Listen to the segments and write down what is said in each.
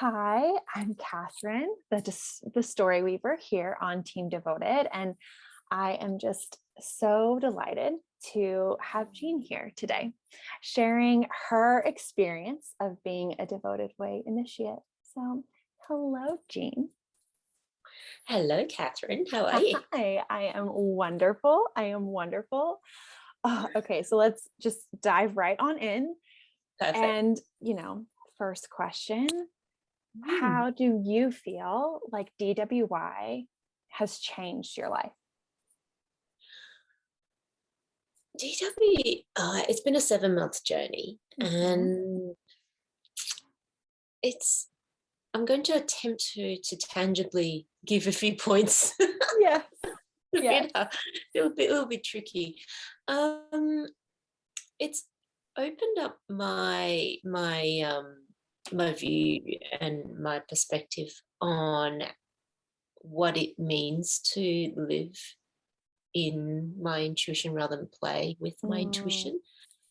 Hi, I'm Catherine, the story weaver here on Team Devoted, and I am just so delighted to have Jean here today, sharing her experience of being a Devoted Way initiate. So, hello, Jean. Hello, Catherine. How are you? Hi, I am wonderful. I am wonderful. Okay, so let's just dive right on in. Perfect. And, first question. Mm. How do you feel like DWY has changed your life? DW, it's been a 7-month journey, Mhm. and it's. I'm going to attempt to tangibly give a few points. Yes. a Yes. bit, uh, a little bit tricky. Um, it's opened up my view and my perspective on what it means to live in my intuition rather than play with my Mm, intuition,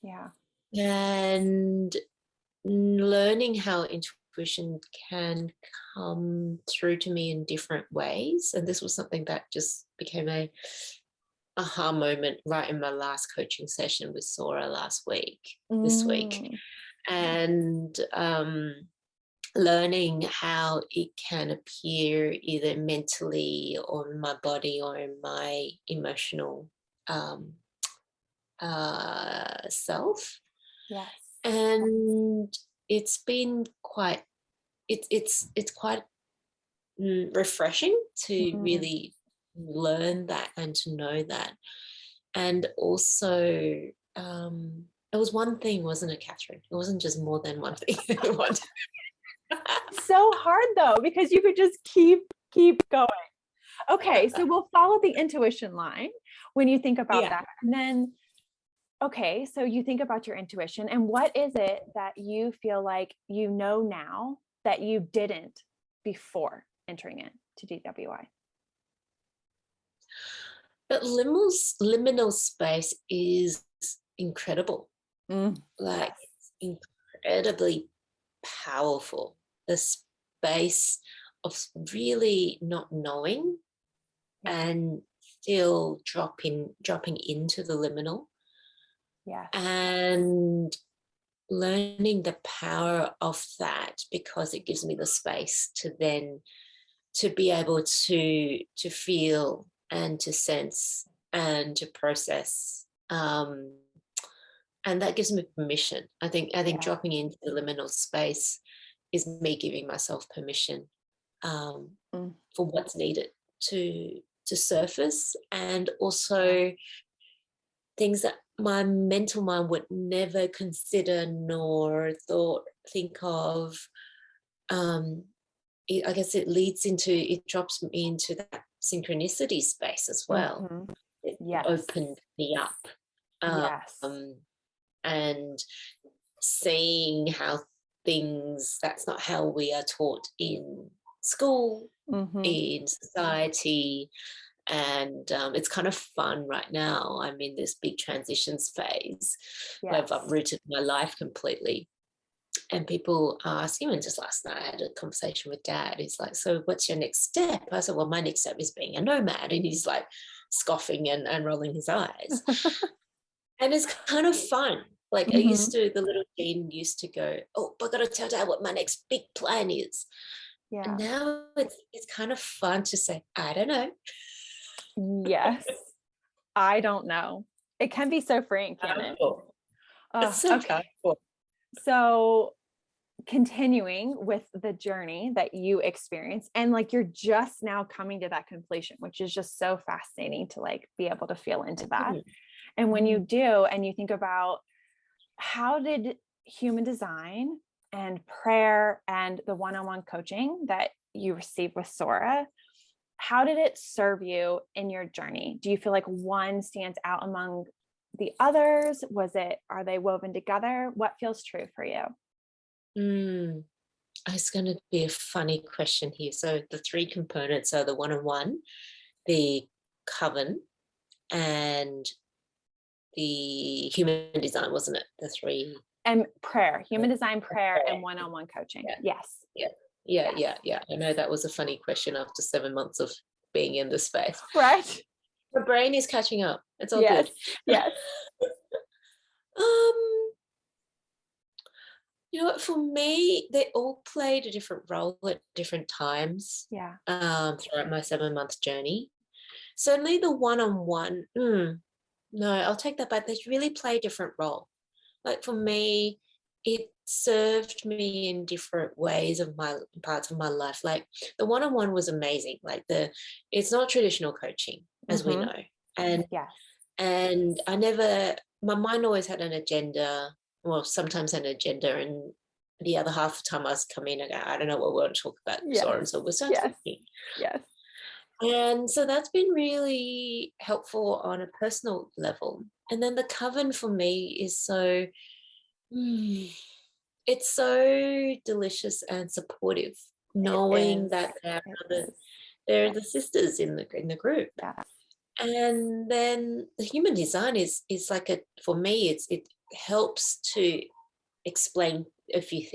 yeah. and learning how intuition can come through to me in different ways. And this was something that just became a aha moment right in my last coaching session with Sora this week. Mm, And learning how it can appear either mentally or in my body or in my emotional um, self. yes. And it's been quite it's quite refreshing to Mm, really learn that and to know that. And also, it was one thing, wasn't it, Catherine? It wasn't just more than one thing. so hard though, because you could just keep going. Okay, so we'll follow the intuition line when you think about Yeah. that. And then, okay, so you think about your intuition, and what is it that you feel like you know now that you didn't before entering into DWI? But liminal space is incredible. Like, Yes. it's incredibly powerful. The space of really not knowing Yeah. and still dropping into the liminal, Yes. and learning the power of that, because it gives me the space to then to be able to feel and to sense and to process, and that gives me permission. I think Yeah. dropping into the liminal space is me giving myself permission, um, Mm, for what's needed to surface, and yeah. also things that my mental mind would never consider nor think of. um, I guess it drops me into that synchronicity space as well. Mhm. It Yes. opened me up, Yes. um, and seeing how things that's not how we are taught in school, Mhm. in society. And it's kind of fun right now. I'm in this big transitions phase where I've Yes. uprooted my life completely. And people ask, even just last night, I had a conversation with Dad. He's like, "So what's your next step?" I said, "Well, my next step is being a nomad." And he's like scoffing and rolling his eyes. And it's kind of fun. Like, Mhm. the little Jean used to go, "Oh, I got to tell Dad what my next big plan is." And Yeah. now it's kind of fun to say, "I don't know." Yes. I don't know. It can be so freeing, can it? Powerful. It's Oh, so okay. powerful. So continuing with the journey that you experience, and like you're just now coming to that completion, which is just so fascinating to like be able to feel into that. Mm. And when you Mm. do, and you think about how did human design and prayer and the one-on-one coaching that you received with Sora, how did it serve you in your journey? Do you feel like one stands out among the others? Are they woven together? What feels true for you? Mm. It's going to be a funny question here. So the three components are the one-on-one, the coven, and the human design, wasn't it? The three. And prayer, human design, prayer, Okay. and one-on-one coaching. Yeah, Yes. yeah. Yeah, Yes. yeah, yeah. I know that was a funny question after 7 months of being in the space. Right. The brain is catching up. It's all Yes. good. Yes. Um, you know what, for me, they all played a different role at different times Yeah. throughout my 7 month journey. Certainly the one-on-one, no, I'll take that back. They really play a different role. Like for me, it served me in different ways of my parts of my life. Like the one-on-one was amazing. Like it's not traditional coaching, as we Mm-hmm. know. And Yes. and I never, my mind always had an agenda, well, sometimes an agenda, and the other half of the time I was coming and go, I don't know what we want to talk about, Yes. Zora, and so we'll start Yes. talking. Yes. And so that's been really helpful on a personal level. And then the coven for me is so, it's so delicious and supportive, It knowing is. that It the, is. they're the sisters in the group. Yes. And then the human design is like a, for me, it helps to explain a few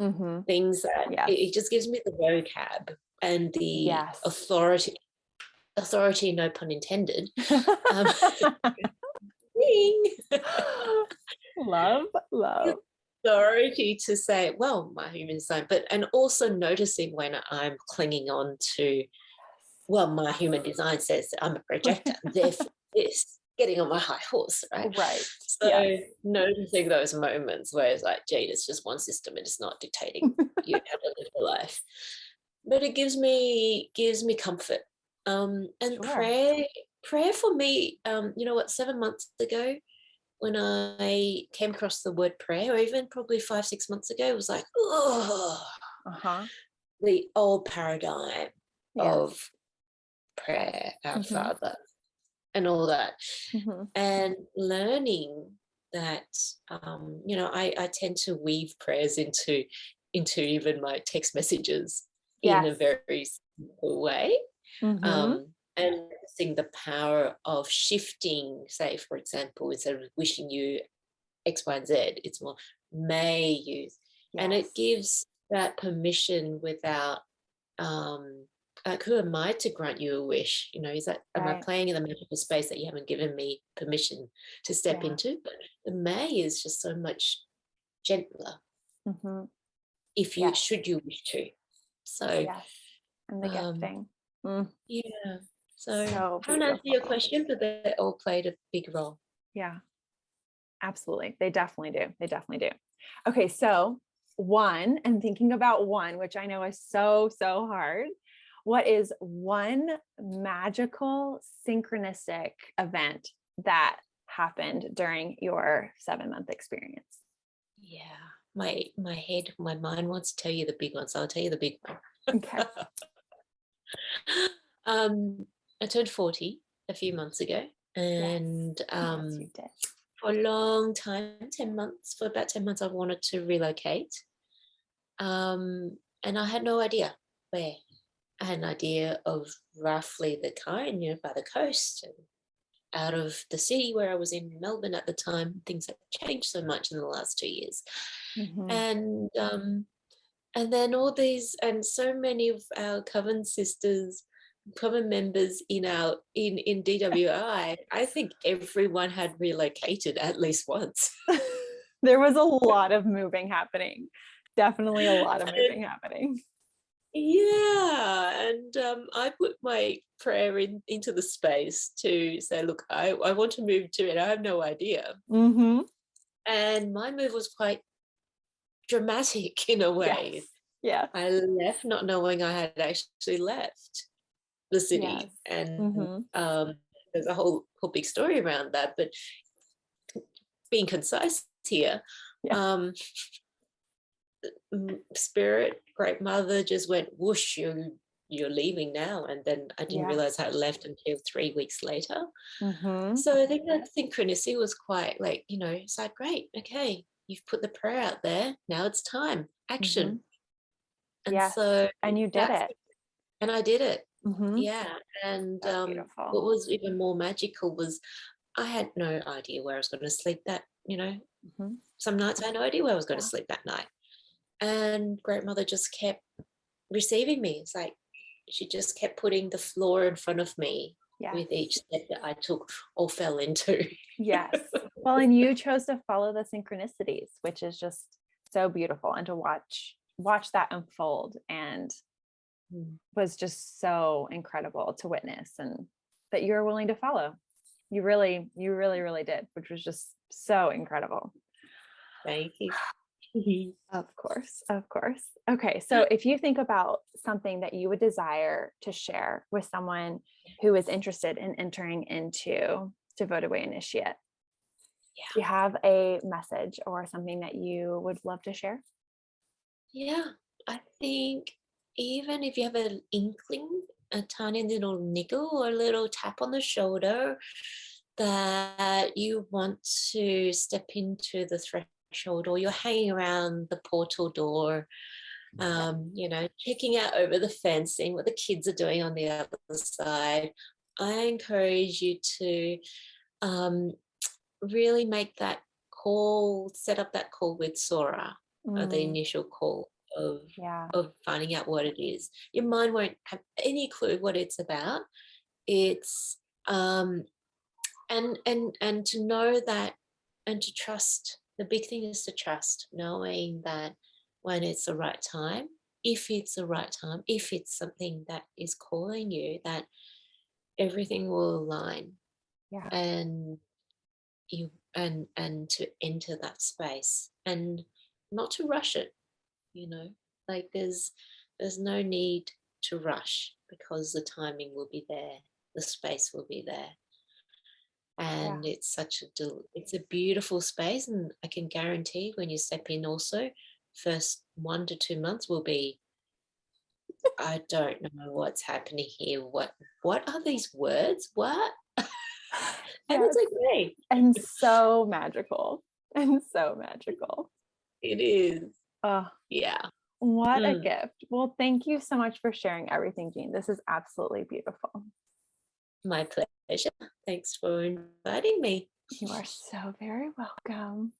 Mm-hmm. things that Yes. it just gives me the vocab and the Yes. authority, no pun intended. um, Love, the love. authority to say, well, my human design, but and also noticing when I'm clinging on to, well, my human design says that I'm a projector, therefore this, getting on my high horse, right? Right. So Yes. noticing those moments where it's like, gee, it's just one system and it's not dictating you how to live your life. But it gives me comfort. And Sure. prayer for me, you know what, 7 months ago when I came across the word prayer, or even probably 5, 6 months ago, it was like, oh, Uh-huh. the old paradigm Yes. of prayer, our Mm-hmm. Father, and all that. Mm-hmm. And learning that, I tend to weave prayers into even my text messages in a Yes. very simple way. Mm-hmm. And seeing the power of shifting, say, for example, instead of wishing you X, Y, and Z, it's more may you. And Yes. it gives that permission without, like, who am I to grant you a wish? You know, is that, am I Right. playing in the magical space that you haven't given me permission to step Yeah. into? But the may is just so much gentler Mm-hmm. if you, Yes. should you wish to. So, Yes. And the um, gifting. Mm. yeah. So So I haven't answered your beautiful. question, but they all played a big role. Yeah. Absolutely. They definitely do. They definitely do. Okay. So, one, and thinking about one, which I know is so, so hard. What is one magical synchronistic event that happened during your 7 month experience? Yeah. My mind wants to tell you the big one, so I'll tell you the big one. Okay. I turned 40 a few months ago, Yes. and Yes, you did. for a long time, 10 months, for about 10 months, I wanted to relocate. And I had no idea where. I had an idea of roughly the kind, by the coast and out of the city where I was in Melbourne at the time. Things have changed so much in the last 2 years. Mm-hmm. And then all these, and so many of our coven sisters, coven members in DWI, I think everyone had relocated at least once. There was a lot of moving happening. Definitely a lot of moving happening. Yeah, and I put my prayer into the space to say, look, I want to move to it. I have no idea. Mm-hmm. And my move was quite dramatic in a Yes. way. Yes. I left not knowing I had actually left the Yes. city, and Mm-hmm. there's a whole big story around that. But being concise here, Yeah. um, Spirit, Great Mother, just went whoosh. You're leaving now, and then I didn't Yeah. realize I left until 3 weeks later. Mm-hmm. So I think that synchronicity was quite like, it's like, great, okay, you've put the prayer out there. Now it's time, Mm-hmm. action. And Yes. so And you did that's, it. and I did it. Mm-hmm. Yeah. And So what beautiful. was even more magical was I had no idea where I was going to sleep that, Mm-hmm. some nights I had no idea where I was going to Yeah. sleep that night. And grandmother just kept receiving me. It's like she just kept putting the floor in front of me Yes. with each step that I took or fell into. Yes. Well, and you chose to follow the synchronicities, which is just so beautiful, and to watch that unfold, and was just so incredible to witness, and that you're willing to follow. You really, really did, which was just so incredible. Thank you. Of course, of course. Okay, so if you think about something that you would desire to share with someone who is interested in entering into Devoted Way Initiate, do you have a message or something that you would love to share? Yeah, I think even if you have an inkling, a tiny little niggle or a little tap on the shoulder that you want to step into the threshold, or you're hanging around the portal door, checking out over the fence, seeing what the kids are doing on the other side, I encourage you to really make that call, set up that call with Sora, the initial call Yeah. of finding out what it is. Your mind won't have any clue what it's about. It's and to know that, and to trust. The big thing is to trust, knowing that when it's the right time, if it's the right time, if it's something that is calling you, that everything will align, Yeah. and you and to enter that space, and not to rush it, like there's no need to rush, because the timing will be there, the space will be there, Yeah. and it's it's a beautiful space. And I can guarantee when you step in also, first 1 to 2 months will be, I don't know what's happening here, what are these words, what? And Yes. it's okay. And so magical. And so magical. It is. Oh, Yeah. what a gift. Well, thank you so much for sharing everything, Jean. This is absolutely beautiful. My pleasure. Thanks for inviting me. You are so very welcome.